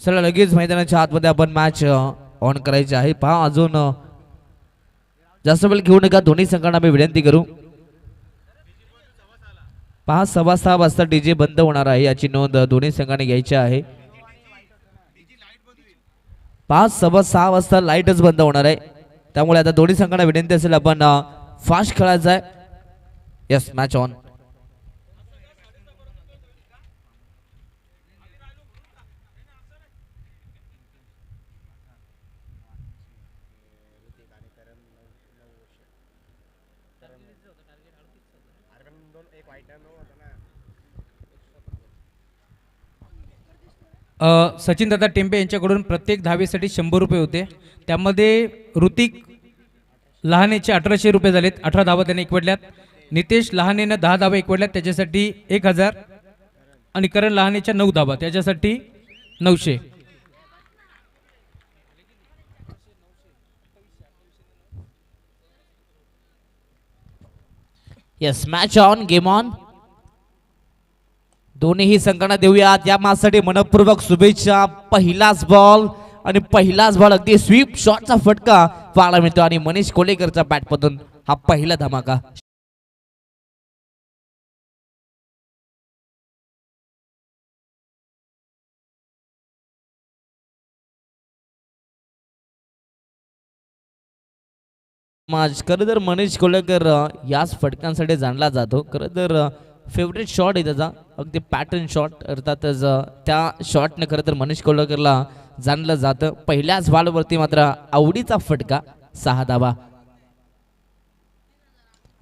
चला लगेच मैदानाच्या आतमध्ये आपण मॅच ऑन करायची आहे. पहा अजून जास्त वेळ घेऊ नका. दोन्ही संघांना मी विनंती करू. पहा 6:15 वाजता डीजे बंद होणार आहे याची नोंद दोन्ही संघांनी घ्यायची आहे. 6:15 वाजता लाईटच बंद होणार आहे. त्यामुळे आता दोन्ही संघांना विनंती असेल आपण फास्ट खेळायचं आहे. Yes match on. सचिन दादा टेंबे यांच्याकडून प्रत्येक धावेसाठी 100 रुपये होते. त्यामध्ये ऋतिक लहानेचे 1800 रुपये झालेत. 18 धावा त्याने एकवडल्यात. नितेश लहानेनं 10 धावा एकवडल्यात त्याच्यासाठी 1000 आणि करण लहानेच्या 9 धावा त्याच्यासाठी 900. Yes match on game on. दोन्हीही संघांना देऊयात या मॅचसाठी मनपूर्वक शुभेच्छा. पहिलाच बॉल आणि पहिलाच बॉल अगदी स्वीप शॉटचा फटका पाहायला मिळतो आणि मनीष कोलेकरच्या बॅटमधून हा पहिला धमाका. खरं तर मनीष कोलेकर याच फटक्यांसाठी जाणला जातो. खरं तर फेवरेट शॉट आहे त्याचा अगदी पॅटर्न शॉट अर्थातच त्या शॉटने खरं तर मनीष कोलेकरला जाणलं जातं. पहिल्याच बॉलवरती मात्र आवडीचा फटका 6 धावा.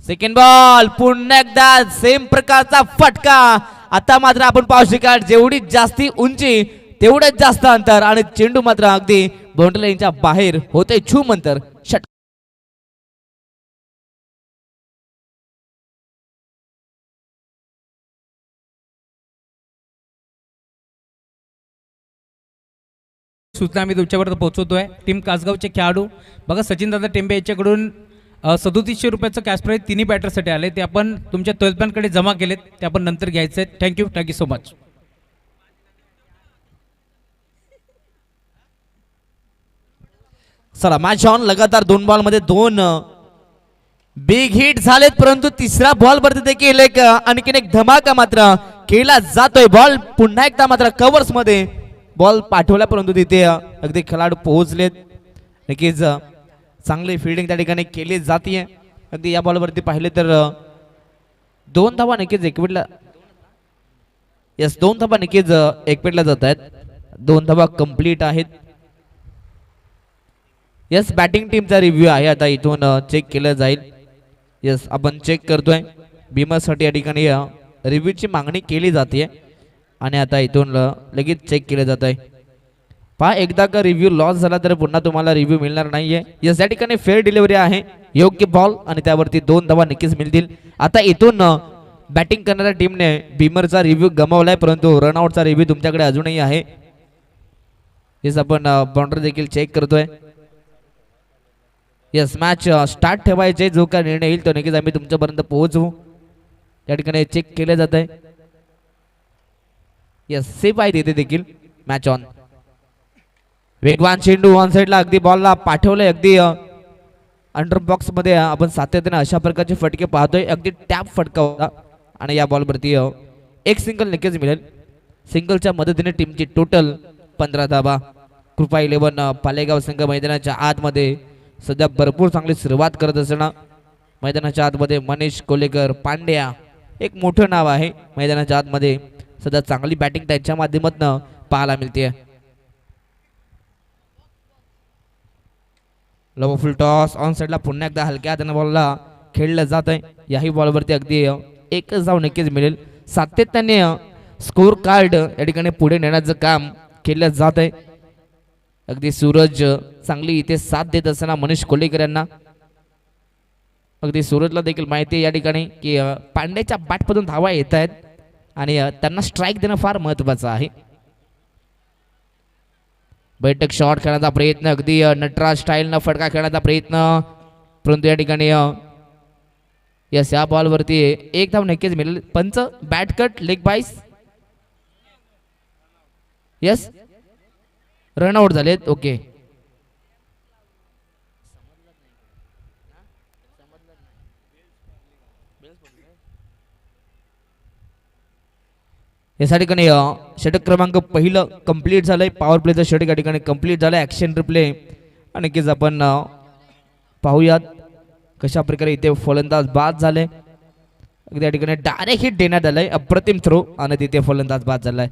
सेकंड बॉल पुन्हा एकदा सेम प्रकारचा फटका. आता मात्र आपण पाहू शकाल जेवढी जास्ती उंची तेवढंच जास्त अंतर आणि चेंडू मात्र अगदी बाउंड्री लाईनच्या बाहेर होते छूम अंतर. षटकार सूचना आम्ही तुमच्यापर्यंत पोहोचवतोय. टीम कासगावचे खेळाडू बघा सचिन दादा टेंबे यांच्याकडून 3700 रुपयाचं कॅश प्राईज तिन्ही बॅटरसाठी आले. ते आपण तुमच्या तोलप्यांकडे जमा केलेत. ते आपण नंतर घ्यायचे आहेत. Thank you so much. चला मॅच ऑन. लगातार 2 बॉल मध्ये 2 बिग हिट झालेत परंतु तिसरा बॉल वरती देखील एक आणखीन एक धमाका मात्र केला जातोय. बॉल पुन्हा एकदा मात्र कव्हर्स मध्ये बॉल पाठवला परंतु तिथे अगदी खेळाडू पोहोचलेत. नक्कीच चांगली फिल्डिंग त्या ठिकाणी केली जाते. अगदी या बॉलवरती पाहिले तर 2 धावा नक्कीच एकविटला. यस 2 धावा नक्कीच एकविटला जात आहेत. 2 धावा कंप्लीट आहेत. यस बॅटिंग टीमचा रिव्ह्यू आहे आता इथून चेक केलं जाईल. यस आपण चेक करतोय. भीमासाठी या ठिकाणी रिव्ह्यूची मागणी केली जाते आणि आता इथून लगेच चेक केलं जात आहे. पहा एकदा का रिव्ह्यू लॉस झाला तर पुन्हा तुम्हाला रिव्ह्यू मिळणार नाहीये. यस या ठिकाणी फेअर डिलिव्हरी आहे. योग्य बॉल आणि त्यावरती 2 धावा नक्कीच मिळतील. आता इथून बॅटिंग करणाऱ्या टीमने भीमरचा रिव्ह्यू गमावलाय परंतु रनआउटचा रिव्ह्यू तुमच्याकडे अजूनही आहे. यस आपण बाउंड्री देखील चेक करतोय. यस मॅच स्टार्ट ठेवायचे. जो काय निर्णय येईल तो नक्कीच आम्ही तुमच्यापर्यंत पोहोचवू. त्या ठिकाणी चेक केले जात आहे. यस सेफ आहे तिथे देखील. Match on. वेगवान चेंडू ऑन साइडला अगदी बॉलला पाठवलंय. अगदी अंडर बॉक्स मध्ये आपण सातत्याने अशा प्रकारचे फटके पाहतोय. अगदी टॅप फटका होता आणि या बॉलवरती एक सिंगल नक्कीच मिळेल. सिंगलच्या मदतीने टीमची टोटल 15 धावा. कृपा 11 पालेगाव संघ मैदानाच्या आतमध्ये सध्या भरपूर चांगली सुरुवात करत असताना मैदानाच्या आतमध्ये मनीष कोलेकर पांड्या एक मोठं नाव आहे. मैदानाच्या आतमध्ये सध्या चांगली बॅटिंग त्यांच्या माध्यमातून पाहायला मिळते. लो फुल टॉस ऑन साइडला पुन्हा एकदा हलक्या हाताने बॉलला खेळलं जात आहे. याही बॉलवरती अगदी एकच धाव नक्कीच मिळेल. सातत्याने स्कोर कार्ड या ठिकाणी पुढे नेण्याचं काम केलं जात आहे. अगदी सूरज चांगली इथे साथ देत असताना मनीष कोलेकर यांना अगदी सूरजला देखील माहिती आहे या ठिकाणी की पांड्याच्या बॅटमधून धावा येत आहेत आणि त्यांना स्ट्राईक देणं फार महत्त्वाचं आहे. बैठक शॉट खेळण्याचा प्रयत्न अगदी नटराज स्टाईलनं फटका खेळण्याचा प्रयत्न परंतु या ठिकाणी यस या बॉलवरती एक धाव नक्कीच मिळेल. पंच बॅट कट लेग बाईस. यस रनआउट झालेत. ओके, या ठिकाणी षटक क्रमांक पहिलं कंप्लीट झालंय. पॉवर प्लेचं षटक या ठिकाणी कंप्लीट झालंय. ॲक्शन रिप्ले आणि नक्कीच आपण पाहूयात कशा प्रकारे इथे फलंदाज बाद झाले. त्या ठिकाणी डायरेक्ट हिट देण्यात आलंय. अप्रतिम थ्रो आणि तिथे फलंदाज बाद झालाय.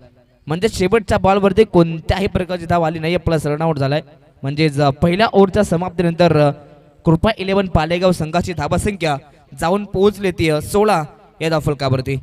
म्हणजे शेवटच्या बॉलवरती कोणत्याही प्रकारची धाव आली नाहीये. प्लस रनआउट झालाय. म्हणजेच पहिल्या ओव्हरच्या समाप्तीनंतर कृपा 11 पालेगाव संघाची धावसंख्या जाऊन पोहोचली ती 16 या धावफलकावरती.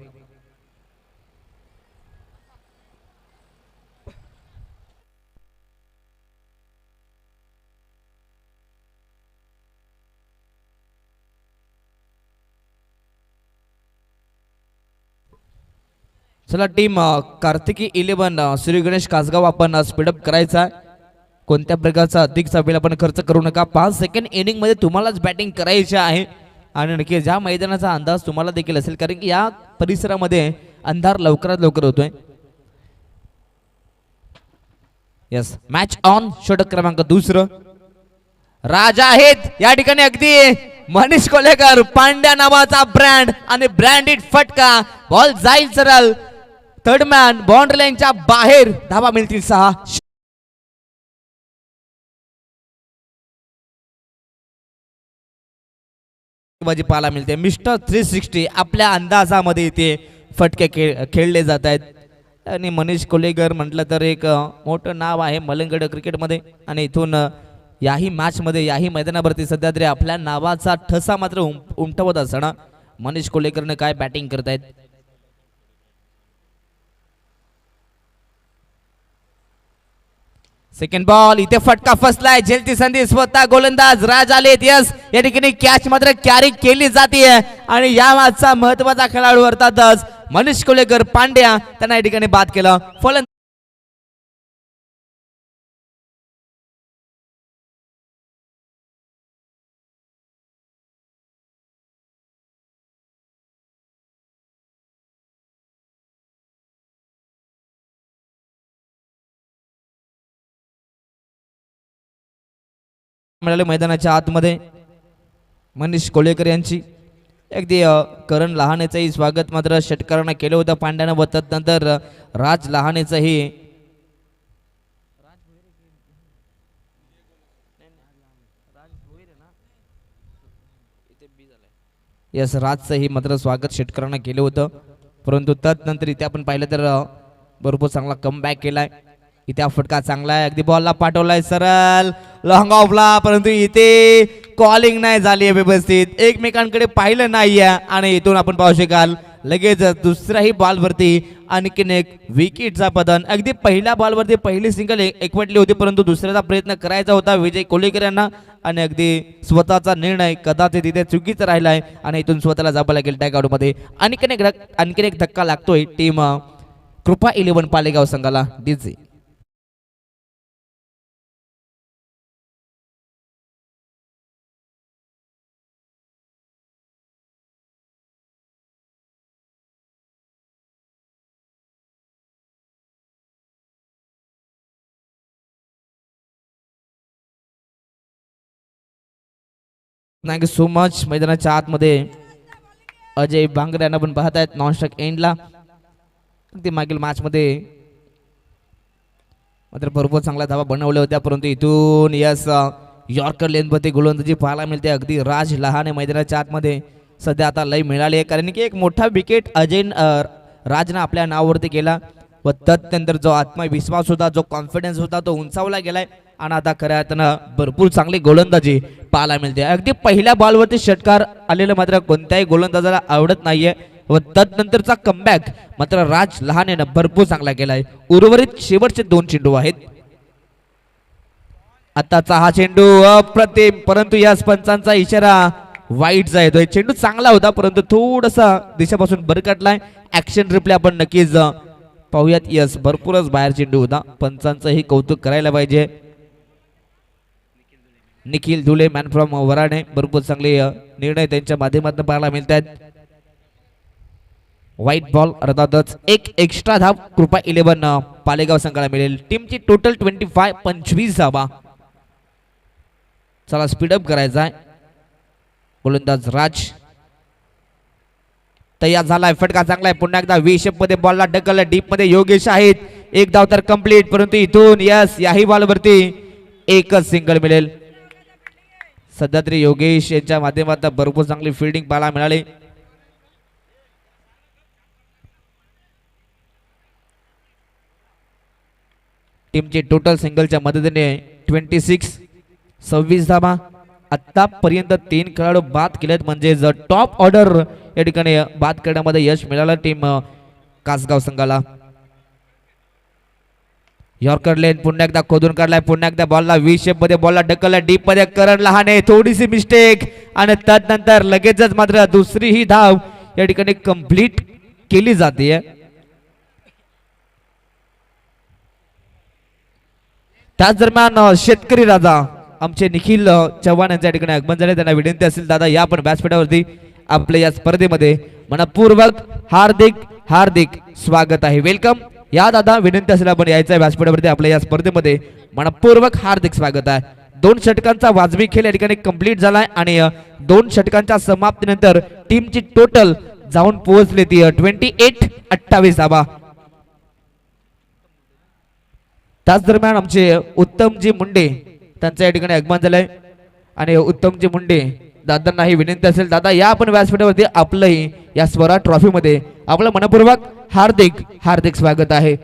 चला टीम कार्तिकी 11 श्री गणेश कासगाव आपण स्पीडअप करायचा. कोणत्या प्रकारचा अधिकचा वेळ आपण खर्च करू नका. 5 सेकंड इनिंग मध्ये तुम्हालाच बॅटिंग करायची आहे आणि नक्की ज्या मैदानाचा अंदाज तुम्हाला देखील असेल कारण की या परिसरामध्ये अंधार लवकरात लवकर होतोय. Yes, match on. षटक क्रमांक दुसरं राजा आहेत या ठिकाणी. अगदी मनीष कोलेकर पांड्या नावाचा ब्रँड आणि ब्रँडेड फटका. बॉल जाईल सरळ थर्ड मॅन बाउंड्री लाईनच्या बाहेर. धावा मिळतील 6. पाहायला मिळते. मिस्टर 360 आपल्या अंदाजामध्ये इथे फटके खेळले जात आहेत. आणि मनीष कोलेकर म्हटलं तर एक मोठं नाव आहे मलंगड क्रिकेटमध्ये आणि इथून याही मॅचमध्ये याही मैदानावरती सध्या तरी आपल्या नावाचा ठसा मात्र उमटवत असताना मनीष कोलेकरने काय बॅटिंग करतायत. सेकंड बॉल इथे फटका फसलाय. झेलती संधी स्वतः गोलंदाज राज आलेत. यस, या ठिकाणी कॅच मात्र कॅरी केली जाते आणि या मॅचचा महत्वाचा खेळाडू अर्थातच मनीष कोलेकर पांड्या त्यांना या ठिकाणी बाद केलं. फलंदाज मिळाले मैदानाच्या आतमध्ये. मनीष कोलेकर यांची अगदी करण लहानेचंही स्वागत मात्र षटकारांना केलं होतं पांड्यानं व तदनंतर राज लहानेचंही यस राजचंही मात्र स्वागत षटकारांना केलं होतं. परंतु तदनंतर इथे आपण पाहिलं तर भरपूर चांगला कमबॅक केलाय. इथे हा फटका चांगला आहे. अगदी बॉलला पाठवलाय सरळ लॉंग ऑफला परंतु इथे कॉलिंग नाही झाली आहे व्यवस्थित. एकमेकांकडे पाहिलं नाहीये आणि इथून आपण पाहू शकाल लगेच दुसऱ्याही बॉलवरती आणखीन एक विकेटचा पतन. अगदी पहिल्या बॉलवरती पहिली सिंगल एकवटली होती परंतु दुसऱ्याचा प्रयत्न करायचा होता विजय कोलेकर यांना आणि अगदी स्वतःचा निर्णय कदाचित तिथे चुकीचा राहिलाय आणि इथून स्वतःला जावं लागेल टॅगआउट मध्ये. आणखीन एक धक्का लागतोय टीम कृपा 11 पालेगाव संघाला. DJ thank you so much. मैदानाच्या आतमध्ये अजय बांगरे यांना पण पाहत आहेत नॉन स्ट्राइक एंडला. अगदी मागील मॅचमध्ये मात्र भरपूर चांगल्या धावा बनवल्या होत्या परंतु इथून यस यॉर्कर लेनमध्ये गोलंदाजी पाहायला मिळते. अगदी राज लहाने मैदानाच्या आतमध्ये सध्या आता लय मिळाली आहे कारण की एक मोठा विकेट अजय राजनं आपल्या नावावरती केला व तदनंतर जो आत्मविश्वास होता जो कॉन्फिडन्स होता तो उंचावला गेलाय आणि आता खऱ्या अर्थानं भरपूर चांगली गोलंदाजी पाहायला मिळते. अगदी पहिल्या बॉलवरती षटकार आलेलं मात्र कोणत्याही गोलंदाजाला आवडत नाहीये व तदनंतरचा कमबॅक मात्र राज लहानेनं भरपूर चांगला केलाय. उर्वरित शेवटचे 2 चेंडू आहेत. आताचा हा चेंडू अप्रतिम परंतु या पंचांचा इशारा वाईटचा येतोय. चेंडू चांगला होता परंतु थोडासा दिशेपासून भरकटलाय. ऍक्शन रिप्ले आपण नक्कीच पाहूयात. यस, भरपूरच बाहेर चेंडू होता. पंचांचंही कौतुक करायला पाहिजे. निखिल धुले मॅन फ्रॉम वराणे भरपूर चांगले निर्णय त्यांच्या माध्यमातून पाहायला मिळतात. व्हाईट बॉल अर्थातच एक एक्स्ट्रा धाव कृपा 11 पालेगाव संघाला मिळेल. टीमची टोटल 25 धावा. चला स्पीडअप करायचा आहे. गोलंदाज राज तयार झालाय. फटका चांगला आहे. पुन्हा एकदा वी शेप मध्ये बॉलला ढकलला. डीप मध्ये योगेश आहेत. एक धाव तर कंप्लीट, परंतु इथून यस याही बॉलवरती एकच सिंगल मिळेल. सध्या तरी योगेश यांच्या माध्यमातून भरपूर चांगली फिल्डिंग पाहायला मिळाली. टीमची टोटल सिंगलच्या मदतीने 26 धावा. आतापर्यंत 3 खेळाडू बाद केलेत, म्हणजे टॉप ऑर्डर या ठिकाणी बाद करण्यामध्ये यश मिळालं टीम कासगाव संघाला. यॉर्कर लेन पुन्हा एकदा खोदून काढलाय. पुन्हा एकदा बॉलला वी शेप मध्ये बॉलला ढकलला. डीप मध्ये करण लहाने थोडीशी मिस्टेक आणि त्यानंतर लगेचच मात्र दुसरी ही धाव या ठिकाणी कंप्लीट केली जाते. त्याच दरम्यान शेतकरी राजा आमचे निखिल चव्हाण यांच्या ठिकाणी आगमन झाले. त्यांना विनंती असेल दादा या पण व्यासपीठावरती आपल्या या स्पर्धेमध्ये मनपूर्वक हार्दिक हार्दिक स्वागत आहे. वेलकम. या दादा विनंती असेल आपण यायचं व्यासपीठावरती आपल्या या स्पर्धेमध्ये मनपूर्वक हार्दिक स्वागत आहे. 2 षटकांचा वाजवी खेळ या ठिकाणी कंप्लीट झालाय आणि 2 षटकांच्या समाप्तीनंतर टीमची टोटल जाऊन पोहोचली ती 28 धावा. त्याच दरम्यान आमचे उत्तमजी मुंडे त्यांच्या या ठिकाणी आगमन झालंय आणि उत्तमजी मुंडे दादांनाही विनंती असेल दादा या आपण व्यासपीठावरती आपलंही या स्वरा ट्रॉफी मध्ये आपलं मनपूर्वक हार्दिक हार्दिक स्वागत आहे.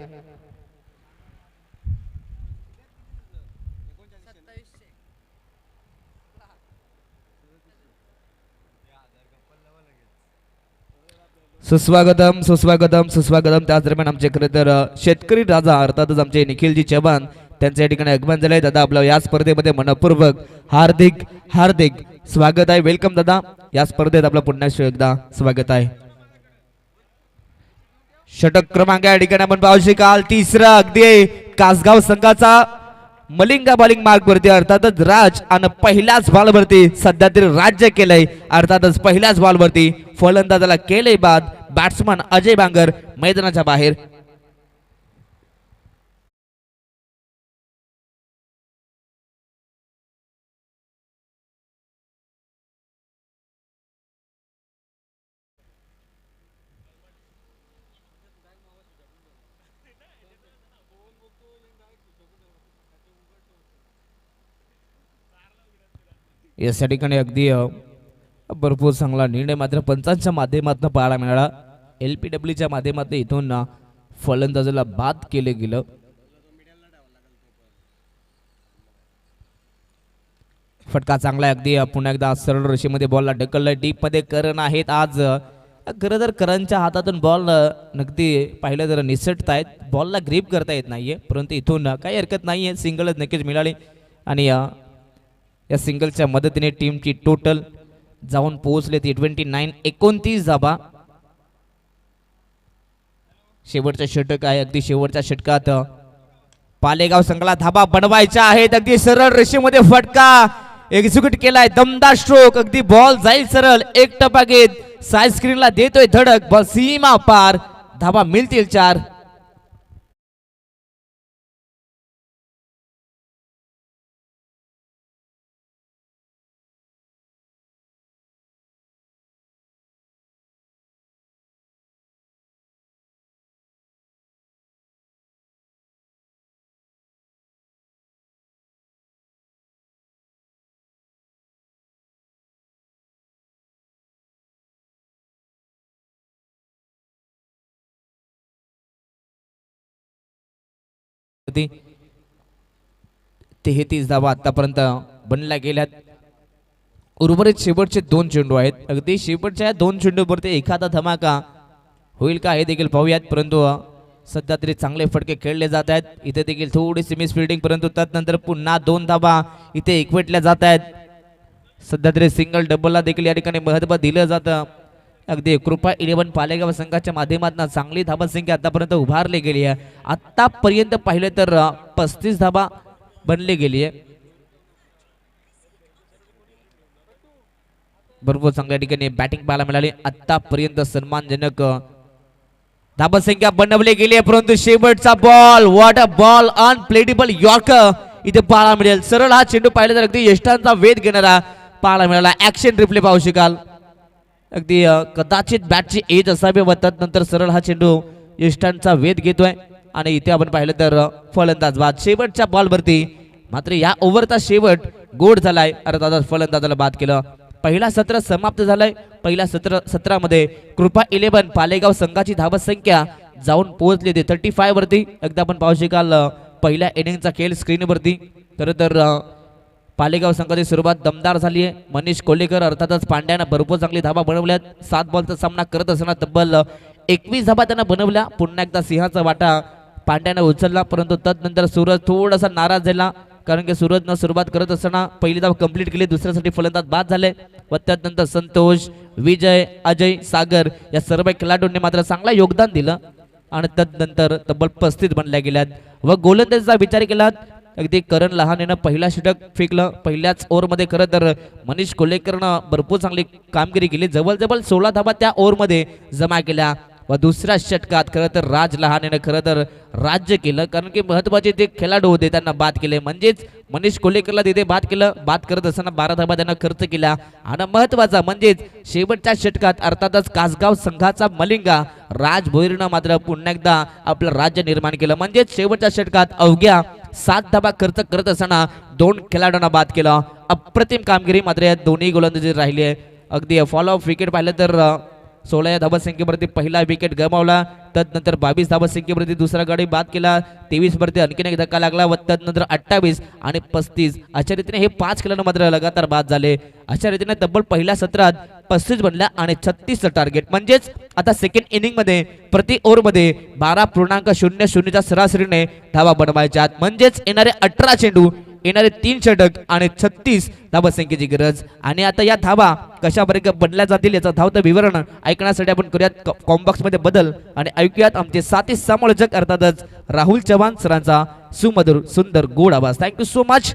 सुस्वागतम सुस्वागतम सुस्वागतम. त्याच दरम्यान आमचे खरे तर शेतकरी राजा अर्थातच आमचे निखिलजी चव्हाण त्यांच्या ठिकाणी आगमन झालंय. दादा आपलं या स्पर्धेमध्ये मनपूर्वक हार्दिक हार्दिक स्वागत आहे. वेलकम दादा. या स्पर्धेत आपलं पुन्हा एकदा स्वागत आहे. षटक क्रमांक या ठिकाणी आपण पाहू शकाल. तिसरा अगदी कासगाव संघाचा मलिंगा बॉलिंग मार्क वरती अर्थातच राज आणि पहिल्याच बॉल वरती सध्या तरी राज्य केलंय. अर्थातच पहिल्याच बॉल वरती फलंदाजाला केलंय बाद. बॅट्समन अजय बांगर मैदानाच्या बाहेर. या ठिकाणी अगदी भरपूर चांगला निर्णय मात्र पंचांच्या माध्यमातून पाहायला मिळाला. LPWच्या माध्यमातून इथून फलंदाजाला बाद केले गेलं. फटका चांगला आहे. अगदी पुन्हा एकदा सरळ रेषेमध्ये बॉलला ढकललाय. डीप मध्ये करण आहेत. आज खरं तर करणच्या हातातून बॉल नक्की पाहिलं तर निसटतायत. बॉलला ग्रीप करता येत नाहीये, परंतु इथून काही हरकत नाहीये. सिंगलच नक्कीच मिळाली आणि या सिंगलच्या मदतीने टीमची टोटल जाऊन पोहोचले ती 29 धावा. शेवटचा षटक आहे. अगदी शेवटच्या षटकात पालेगाव संघाला धाबा बनवायच्या आहेत. अगदी सरळ रेषेमध्ये फटका एक्झिक्यूट केलाय. दमदार स्ट्रोक. अगदी बॉल जाईल सरळ. एक टप्पा घेत साइड स्क्रीनला देतोय धडक. बॉल सीमा पार. धाबा मिळतील 4. होती 33 धावा आतापर्यंत बनल्या गेल्यात. उर्वरित शेवटचे 2 चेंडू आहेत. अगदी शेवटच्या 2 चेंडूवरती एखादा धमाका होईल का हे देखील पाहूयात. परंतु सध्या तरी चांगले फटके खेळले जात आहेत. इथे देखील थोडीशी मिस फिल्डिंग, परंतु त्यानंतर पुन्हा 2 धावा इथे एकवटल्या जात आहेत. सध्या तरी सिंगल डबलला देखील या ठिकाणी महत्त्व दिलं जातं. अगदी कृपा 11 पालेगाव संघाच्या माध्यमातून चांगली धाबा संख्या आतापर्यंत उभारली गेली आहे. आतापर्यंत पाहिलं तर 35 धाबा बनली गेली आहे. भरपूर चांगल्या ठिकाणी बॅटिंग पाहायला मिळाली. आतापर्यंत सन्मानजनक धाबसंख्या बनवली गेली आहे, परंतु शेवटचा ball, what a ball, unpalatable yorker इथे पाहायला मिळेल. सरळ हा चेंडू पाहिला तर अगदी यष्टांचा वेध घेणारा पाहायला मिळाला. ऍक्शन रिप्ले पाहू शकाल. अगदी कदाचित बॅटची एज असावी व नंतर सरळ हा चेंडू यष्टांचा वेध घेतोय आणि इथे आपण पाहिलं तर फलंदाज बाद. शेवटच्या बॉलवरती मात्र या ओव्हरचा शेवट गोड झालाय, अर्थातच फलंदाजाला बाद केलं. पहिला सत्र समाप्त झालाय. पहिल्या सत्रामध्ये कृपा 11 पालेगाव संघाची धावसंख्या जाऊन पोहोचली होती 35 वरती. एकदा आपण पाहू शकाल पहिल्या इनिंगचा खेळ स्क्रीनवरती. खरं तर पालेगाव संघाची सुरुवात दमदार झाली आहे. मनीष कोल्हेकर अर्थातच पांड्यानं भरपूर चांगली धावा बनवल्यात. 7 बॉलचा सामना करत असताना तब्बल 21 धावा त्यांना बनवल्या. पुन्हा एकदा सिंहाचा वाटा पांड्यानं उचलला, परंतु तदनंतर सूरज थोडासा नाराज झाला, कारण की सूरजनं सुरुवात करत असताना पहिली धाव कंप्लीट केली, दुसऱ्यासाठी फलंदाज बाद झाले व त्यानंतर संतोष, विजय, अजय, सागर या सर्व खेळाडूंनी मात्र चांगला योगदान दिलं आणि तदनंतर तब्बल 35 बनल्या गेल्यात. व गोलंदाजीचा विचार केला अगदी करण लहानेनं पहिला षटक फेकलं पहिल्याच ओव्हरमध्ये. खरं तर मनीष कोल्हेकरनं भरपूर चांगली कामगिरी केली, जवळजवळ 16 धावा त्या ओव्हरमध्ये जमा केल्या व दुसऱ्या षटकात खरं तर राज लहानेनं खरं तर राज्य केलं, कारण की महत्वाचे ते खेळाडू होते त्यांना बाद केले. म्हणजेच मनीष कोल्हेकरला तिथे बाद केलं. बाद करत असताना 12 धावा त्यांना खर्च केला आणि महत्वाचा म्हणजेच शेवटच्या षटकात अर्थातच कासगाव संघाचा मलिंगा राज भोईरनं मात्र पुन्हा एकदा आपलं राज्य निर्माण केलं. म्हणजेच शेवटच्या षटकात अवघ्या 7 धावा खर्च करत असताना 2 खेळाडूंना बाद केलं. अप्रतिम कामगिरी मात्र या दोन्ही गोलंदाजी राहिली आहे. अगदी फॉलो ऑफ विकेट पाहिलं तर 16 या धावसंख्येवरती पहिला विकेट गमावला, तदनंतर 22 धावसंख्येवरती दुसरा गडी बाद केला, 23 वरती आणखीन एक धक्का लागला व तदनंतर 28 आणि 35 अशा रीतीने हे 5 खेळाडू मात्र लगातार बाद झाले. अशा रीतीने तब्बल पहिल्या सत्रात 35 बनल्या आणि 36 टार्गेट. म्हणजेच आता सेकंड इनिंग मध्ये प्रति ओव्हर मध्ये 12.00च्या सरासरीने धावा बनवायच्या. म्हणजेच येणारे 18 चेंडू, येणारे 3 षटक आणि 36 धावसंख्येची गरज. आणि आता या धावा कशा प्रकारे बनल्या जातील याचं धावतं विवरण ऐकण्यासाठी आपण करूयात कॉम्बॉक्स मध्ये बदल आणि ऐकूयात आमचे साथी समालोचक अर्थातच राहुल चव्हाण सरांचा सुमधुर सुंदर गोड आवाज. Thank you so much.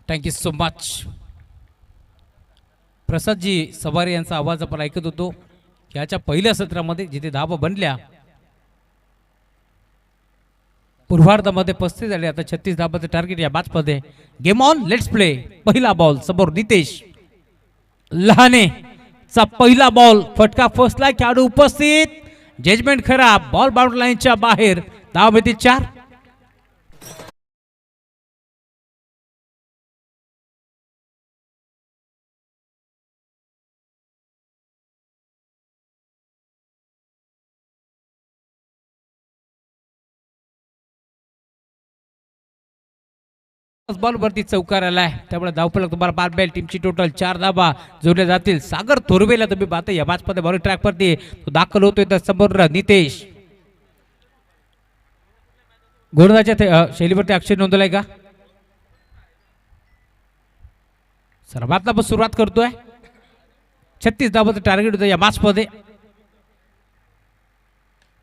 Thank you so much. Prasadji Sawari यांचा आवाज आपण ऐकत होतो. याच्या पहिल्या सत्रामध्ये जिथे धावा बनल्या पूर्वार्धामध्ये 35 झाले, आता 36 धाबाचं टार्गेट या मॅचमध्ये. Game on, let's play. पहिला बॉल समोर नितेश लहाने चा पहिला बॉल, फटका फसला, खेळाडू उपस्थित, जजमेंट खराब, बॉल बाउंड्री लाईनच्या बाहेर, धाव मिळते 4. बॉलवरती चौकार आलाय, त्यामुळे धावफलक तुम्हाला बारबेल. टीमची टोटल 4 धावा जोडल्या जातील. सागर थोरवेला तुम्ही पाहता या मॅचमध्ये बॉलिंग ट्रॅक वरती तो दाखल होतोय. तर समोर नितेश गोलंदाजीच्या शैलीवरती अक्षर नोंदवलाय का? सर्वातला सुरुवात करतोय. 36 धावाचं टार्गेट होतं या मॅचमध्ये.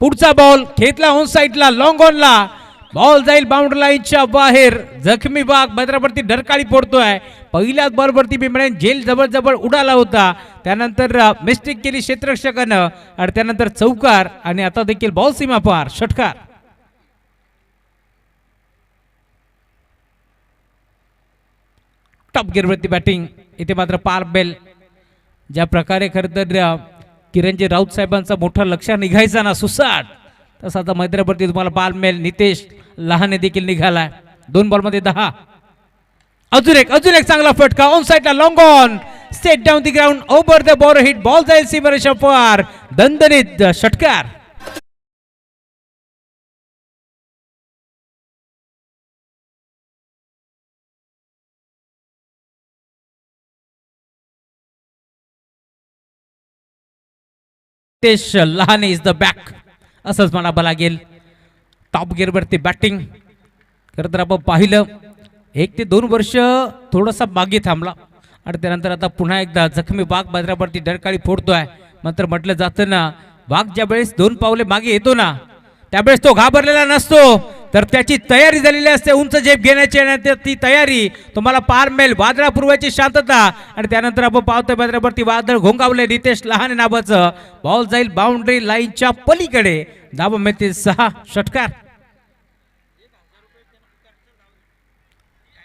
पुढचा बॉल खेचला ऑन साइडला, लॉंग ऑनला, बॉल जाईल बाउंड्री लाईनच्या बाहेर. जखमी बाग मैदानावरती डरकाळी फोडतोय. पहिल्याच बॉलवरती बिमळेन झेल जवळ उडाला होता, त्यानंतर मिस्टेक केली क्षेत्ररक्षकानं आणि त्यानंतर चौकार आणि आता देखील बॉल सीमा पार, षटकार. टॉप गिअरवरती बॅटिंग इथे मात्र पार बेल. ज्या प्रकारे खरं तर किरणजी राऊत साहेबांचा मोठा लक्ष निघायचा ना सुसाट, तसं आता मैदानावरती तुम्हाला पाल मेल नितेश लहाने देखील निघालाय. 2 बॉलमध्ये 10. अजून एक चांगला फटका ऑन साइडला long on state down the ground over the ball hit ball जाईल सीमारेषा पार दणदणीत षटकार. Nitesh Lahane is the back असंच म्हणावं लागेल. टॉप गिअरवरती बॅटिंग खरं तर आपण पाहिलं 1 ते 2 वर्ष थोडासा मागे थांबला आणि त्यानंतर आता पुन्हा एकदा जखमी वाघ बाजारावरती डरकाळी फोडतोय. मात्र म्हटलं जातं ना वाघ ज्या वेळेस 2 पावले मागे येतो ना त्यावेळेस तो घाबरलेला नसतो तर त्याची तयारी झालेली असते उंच झेप घेण्याची आणि ती तयारी तुम्हाला पार मिळेल. वादळापूर्वाची शांतता आणि त्यानंतर आपण पाहतोय बाजारावरती वादळ घोंगावले. नितेश लहाने नावाचं बॉल जाईल बाउंड्री लाईनच्या पलीकडे धावा मिळतील 6 षटकार.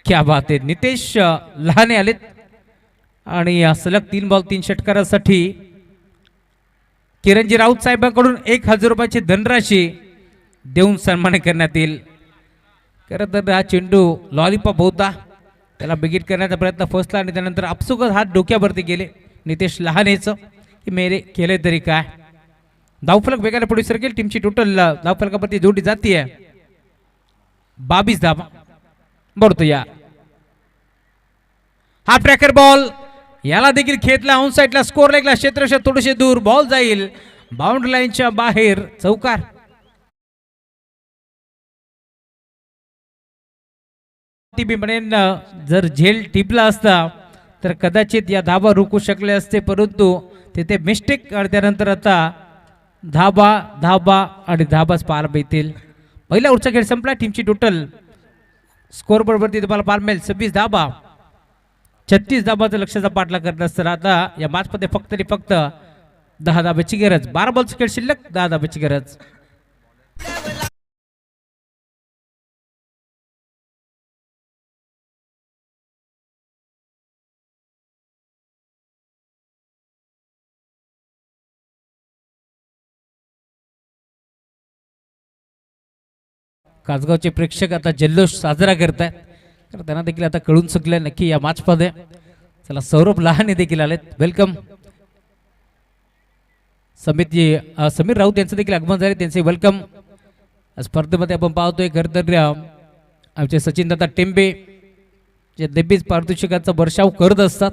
क्या बात आहे. नितेश लहाने आलेत आणि सलग 3 बॉल 3 षटकारासाठी किरणजी राऊत साहेबांकडून 1000 रुपयाची धनराशी देऊन सन्मान करण्यात येईल. खरं तर हा चेंडू लॉलीपॉप होता त्याला बिगिट करण्याचा प्रयत्न फसला आणि त्यानंतर आपसुकच हात डोक्यावरती गेले नितेश लहानेचं की मेरे केले तरी काय. धावफलक वेगाने पुढे सरकेल. टीमची टोटल धावफलकावरती जोडी जातीये 22 धावा. बढतो या हा ट्रॅकर बॉल याला देखील खेचला ऑन साइडला स्कोर लेगला क्षेत्रशः थोडेसे दूर बॉल जाईल बाउंड्री लाईनच्या बाहेर चौकार. म्हणेन जर झेल टिपला असता तर कदाचित या धाबा रोखू शकले असते परंतु तिथे मिस्टेक आणि त्यानंतर आता धाबा आणि धाबाच पार मिळतील. पहिला उरचा खेळ संपला. टीमची टोटल स्कोर बरोबर तुम्हाला पार मिळेल 26 धाबा 36 धाबाचं लक्षाचा पाठला करत असताना आता या मॅच मध्ये फक्त 10 धाब्याची गरज. 12 बॉलचा खेळ शिल्लक 10 धाब्याची गरज. कासगावचे प्रेक्षक आता जल्लोष साजरा करतायत तर त्यांना देखील आता कळून चुकलं नक्की या मॅच मध्ये. चला सौरभ लहाने देखील आलेत. वेलकम. समीर राऊत यांचं देखील आगमन झाले त्यांचे वेलकम. स्पर्धेमध्ये आपण पाहतोय खरं तर आमचे सचिन दादा टेंबे जे नेहमीच पारितोषिकांचा वर्षाव करत असतात.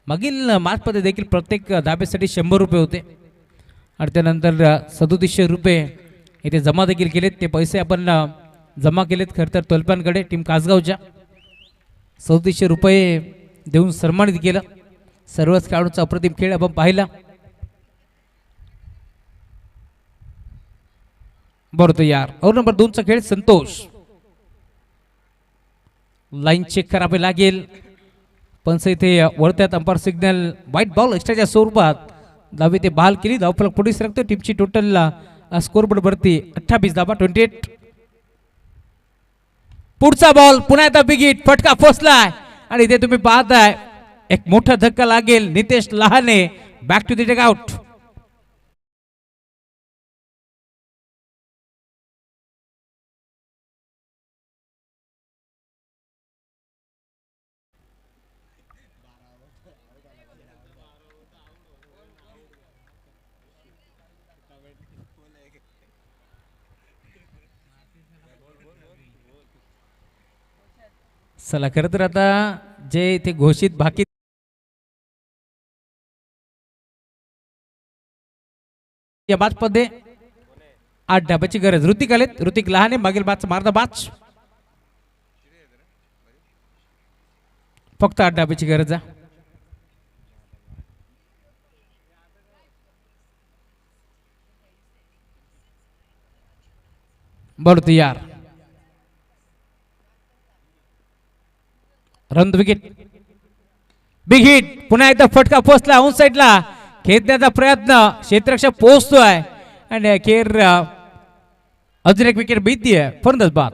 मागील मॅच मध्ये देखील प्रत्येक धाब्यासाठी 100 रुपये होते आणि त्यानंतर 3700 रुपये इथे जमा देखील केलेत. ते पैसे आपण जमा केलेत खरं तर तोलप्यांकडे टीम कासगावच्या 3700 रुपये देऊन सन्मानित केलं. सर्वच खेळाडूंचा अप्रतिम खेळ आपण पाहिला. बरोबर यार. ओव्हर नंबर 2 चा खेळ संतोष लाईन चेक करावे लागेल पंच इथे वळत्यात. अंपायर सिग्नल व्हाईट बॉल एक्स्ट्राच्या स्वरूपात धावे ते बहाल केली. धावफलक पुढे सरकतो. टीमची टोटल स्कोर बोर्ड वरती 28 धावा 28. पुढचा बॉल पुन्हा एकदा बिगिट फटका फसलाय आणि इथे तुम्ही पाहताय एक मोठा धक्का लागेल. Nitesh Lahane back to the take out. चला खरं तर आता जे ते घोषित बाकी या बाच मध्ये 8 धाब्याची गरज. ऋतिक आलेत. ऋतिक लहाने मागील बाच मारता बाच फक्त 8 धाब्याची गरज आहे. बढतो यार. Run wicket big hit. पुन्हा एकदा फटका पोहोचला ऑन साइडला खेचण्याचा प्रयत्न क्षेत्ररक्षक पोहोचतोय आणि अखेर अजून एक विकेट मिळतीये फर्दच बाद.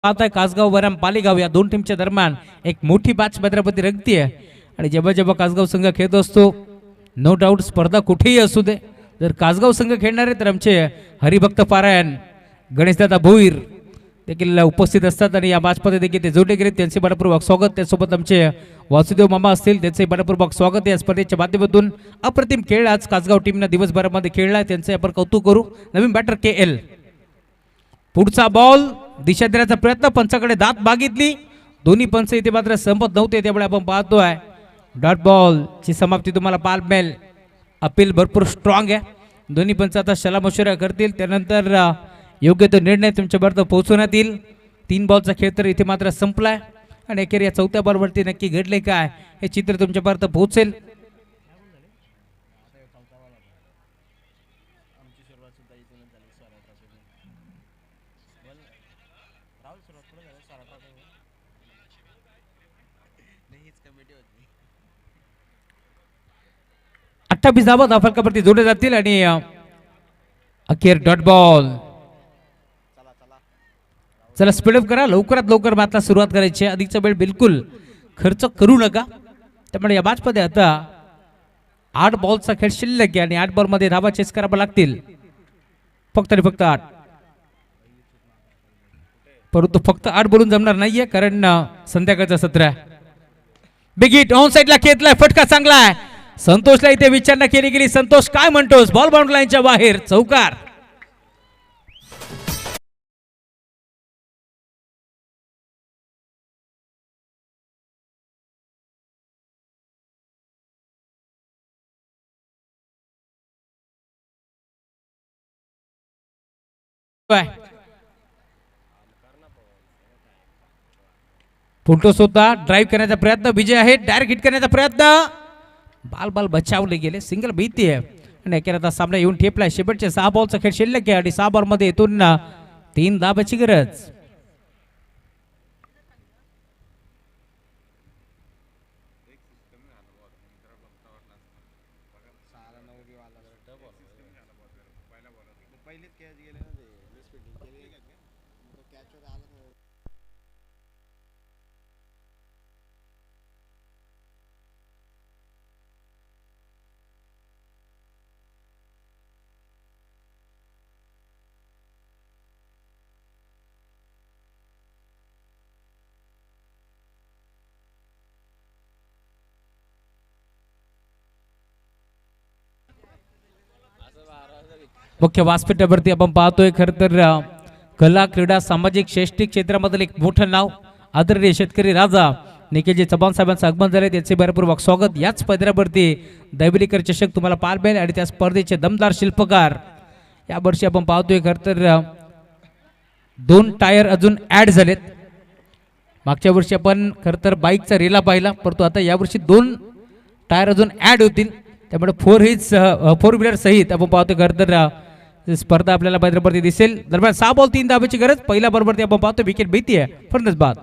पाहताय कासगाव वरम पालेगाव या दोन टीमच्या दरम्यान एक मोठी मॅच मैदानावरती रंगतीये आणि जेव्हा जेव्हा कासगाव संघ खेळत असतो नो डाऊट स्पर्धा कुठेही असू दे जर कासगाव संघ खेळणार आहे तर आमचे हरिभक्त पारायण गणेशदादा भोईर देखील उपस्थित असतात आणि या मॅचमध्ये देखील ते जोडले गेले त्यांचे मनपूर्वक स्वागत. त्यासोबत आमचे वासुदेव मामा असतील त्यांचे मनपूर्वक स्वागत. या स्पर्धेच्या माध्यमातून अप्रतिम खेळ आज कासगाव टीमनं दिवसभरामध्ये खेळला त्यांचे आपण कौतुक करू. नवीन बॅटर KL पुढचा बॉल दिशा देण्याचा प्रयत्न पंचाकडे दात मागितली दोन्ही पंच इथे मात्र संपत नव्हते त्यामुळे आपण पाहतोय डॉट बॉल ची समाप्ती तुम्हाला पाहायला मिळेल. अपील भरपूर स्ट्रॉंग आहे दोन्ही पंच आता सलामशुरा करतील त्यानंतर योग्य तो निर्णय तुमच्यापर्यंत पोहोचवण्यात येईल. 3 बॉलचा खेळ तर इथे मात्र संपलाय आणि अखेर या 4थ्या बॉलवरती नक्की घडले काय हे चित्र तुमच्यापर्यंत पोहोचेल. अठ्ठावीस धावा धाफलकावरती जोडले जातील आणि अखेर डॉट बॉल. चला स्पीडअप करा लवकरात लवकर मॅचला सुरुवात करायची आहे. अधिकचा वेळ बिलकुल खर्च करू नका. त्यामुळे या मॅचमध्ये आता 8 बॉलचा खेळ शिल्लक आहे आणि 8 बॉलमध्ये धावा चेस करावा लागतील फक्त आणि फक्त 8. परंतु फक्त 8 बोलून जमणार नाहीये कारण संध्याकाळचं सत्र आहे. बिग हिट ऑन साइडला खेळलाय फटका चांगला आहे. संतोषला इथे विचारणा केली गेली. संतोष काय म्हणतोस बॉल बाउंड लाईनच्या बाहेर चौकार. फुलटोस होता ड्राईव्ह करण्याचा प्रयत्न विजय आहे डायरेक्ट हिट करण्याचा प्रयत्न बाल बाल बचावले गेले सिंगल भीती आहे आणि अखेर आता सामना येऊन ठेपलाय. शेवटचे 6 बॉलचा खेळ शिल्लक आहे आणि 6 बॉल मध्ये येथून 3 धाबाची गरज. मुख्य व्यासपीठावरती आपण पाहतोय खर तर कला क्रीडा सामाजिक शैक्षणिक क्षेत्रामधील एक मोठं नाव आदरणीय शेतकरी राजा निखिलजी चव्हाण साहेबांचं आगमन झाले त्यांचे भरपूरपूर्वक स्वागत. याच पदरावरती दैवलीकर चषक तुम्हाला पाहायला मिळेल आणि त्या स्पर्धेचे दमदार शिल्पकार यावर्षी आपण पाहतोय खर तर 2 टायर अजून ऍड झालेत. मागच्या वर्षी आपण खर तर बाईकचा रेला पाहिला परंतु आता यावर्षी 2 टायर अजून ऍड होतील त्यामुळे 4 व्हीलर सहित आपण पाहतोय खर तर स्पर्धा आपल्याला मैदानावरती दिसेल. दरम्यान 6 बॉल 3 धाब्याची गरज. पहिल्या बॉलवरती आपण पाहतो विकेट भीती आहे फर्नेस बाद.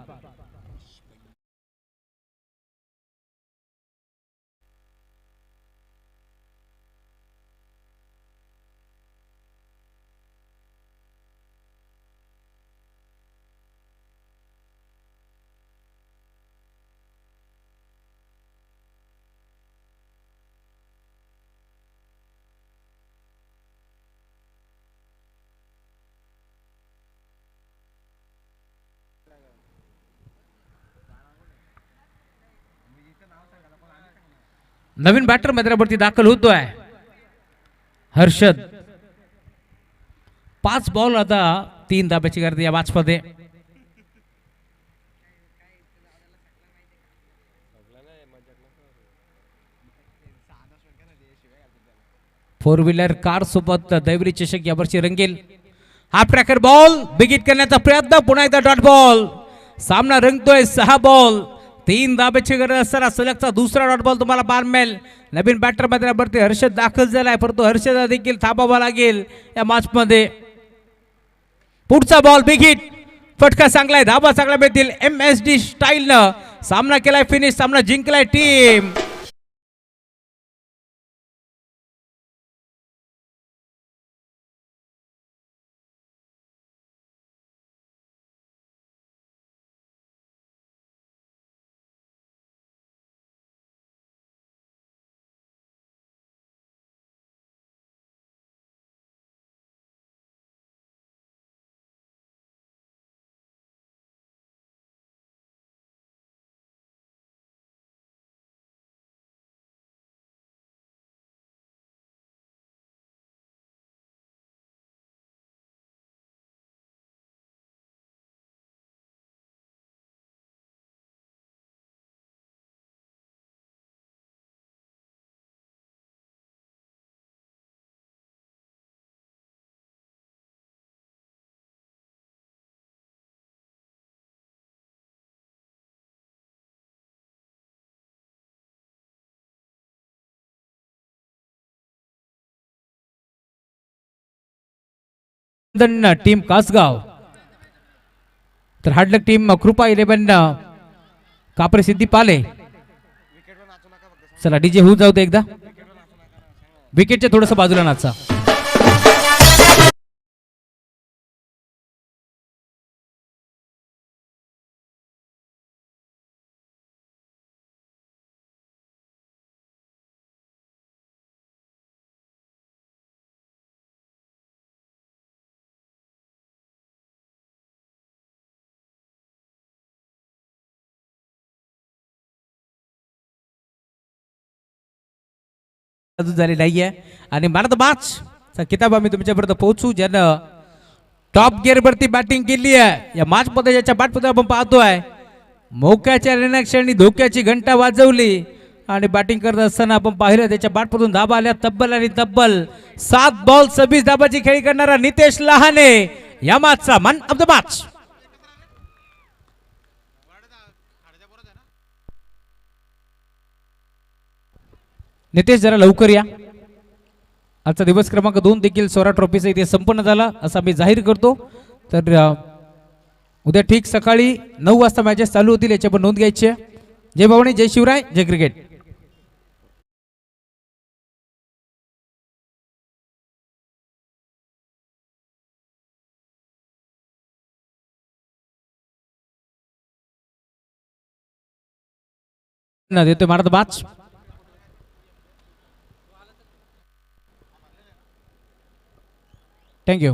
नवीन बॅटर मैदानावरती दाखल होतोय हर्षद. 5 बॉल आता 3 धाब्याची गरज या मॅच मध्ये. फोर व्हीलर कार सोबत दैवरी चषक यावर्षी रंगेल. Half tracker ball big hit करण्याचा प्रयत्न पुन्हा एकदा डॉट बॉल. सामना रंगतोय 6 बॉल 3 धाब्याची गरज असताना सलगचा दुसरा डॉट बॉल तुम्हाला पाहायला मिळेल. नवीन बॅटर मैदानावरती हर्षद दाखल झालाय परंतु हर्षद देखील थांबावा लागेल या मॅच मध्ये. पुढचा बॉल बिग हिट फटका चांगलाय धाबा चांगला मिळतील. MSD स्टाईलनं सामना केलाय फिनिश सामना जिंकलाय टीम टीम कासगाव, तर हार्डलक टीम कृपा 11 कापरे सिद्धी पाले. चला डीजे होऊन जाऊ दे एकदा, विकेटच्या थोडस बाजूला नाचा. अजून झाली नाहीये आणि मॅन ऑफ द मॅच किताब आम्ही तुमच्यापर्यंत पोहोचू, ज्यानं टॉप गिअर वरती बॅटिंग केली आहे या मॅच मध्ये. ज्याच्या बॅटमध्ये आपण पाहतोय मोक्याच्या रिनॅक्शननी धोक्याची घंटा वाजवली आणि बॅटिंग करत असताना आपण पाहिलं त्याच्या बॅटमधून धाबा आल्या तब्बल आणि तब्बल 7 बॉल 26 धाबाची खेळी करणारा नितेश लहाने या मॅचचा man of the match. Nitesh जरा लवकर या. आजचा दिवस क्रमांक 2 देखील स्वरा ट्रॉफीचा इथे संपन्न झाला असं मी जाहीर करतो. तर उद्या ठीक सकाळी 9 वाजता मॅचेस चालू होतील, याची पण नोंद घ्यायची आहे. जय भवानी, जय शिवराय, जय क्रिकेट. देतोय मारत मॅच. थँक्यू.